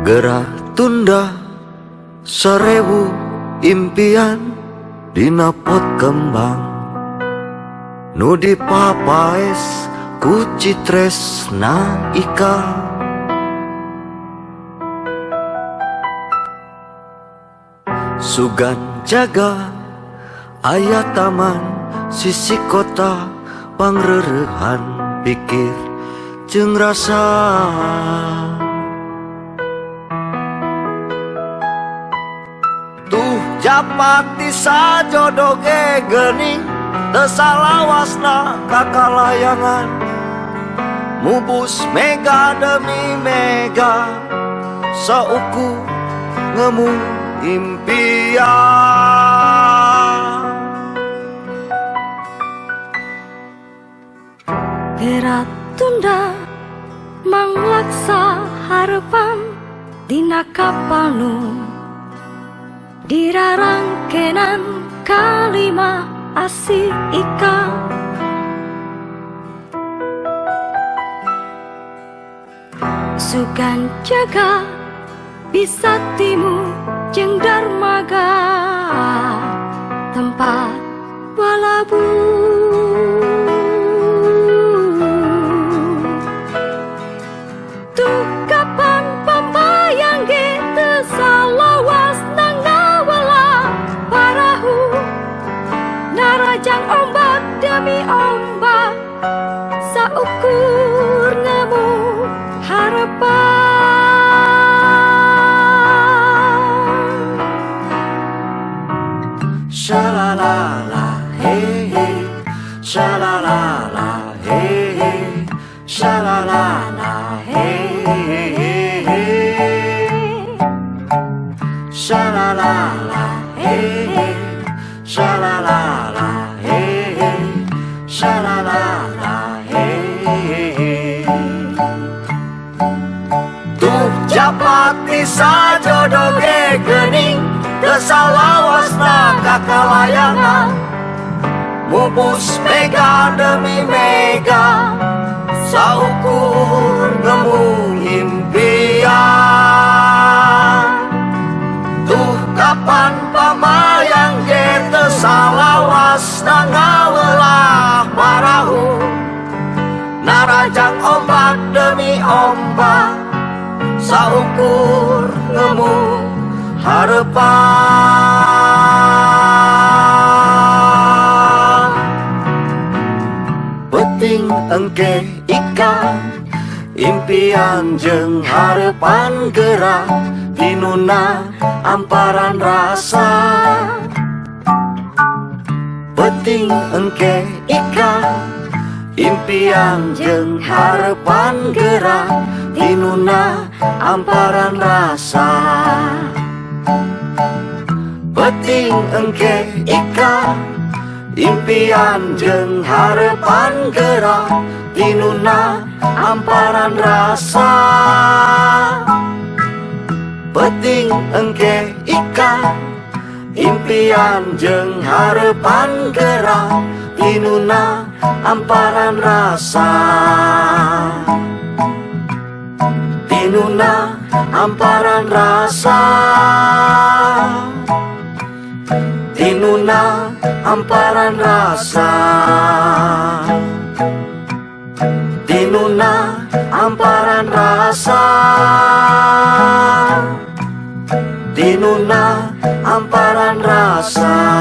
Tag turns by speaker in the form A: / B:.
A: Gerak tunda 1000 impian dina pot kembang nu dipapaes ku citresna ika. Sugan jaga aya taman sisi kota pangreurehan pikir jeung rasa. Tuh japati sajodo ge geuning teu salawasna kakalayangan mubus mega demi mega sauku ngemu impian.
B: Gerak tunda manglaksa harapan dina kapal nu dirarangkenan kalima asih ika. Sugan jaga bisa timu jeung darmaga tempat balabu. Tuh kapan pambayang ge teu salawas nang ngawala parahu narajang ombak demi ombak saukur ngemu harapan.
A: Shalalala hey hey, shalalala hey hey, shalalala hey hey, shalalala hey hey, shalalala hey hey, shalalala hey. Tuh japati sajodo ge geuning teu salawasna kakalayangan mubus mega demi mega saukur ngemu impian. Tuh kapan pamayang ge teu salawasna ngaweulah parahu narajang ombak demi ombak saukur ngemu harapan. Penting engke ika impian jeung harapan gerak tinuna amparan rasa. Penting engke ika impian jeung harapan gerak tinuna amparan rasa. Penting engke ika impian jeung harapan gerak tinuna amparan rasa. Penting engke ika impian jeung harapan gerak tinuna amparan rasa. Tinuna amparan rasa, tinuna amparan rasa, tinuna amparan rasa, tinuna amparan rasa.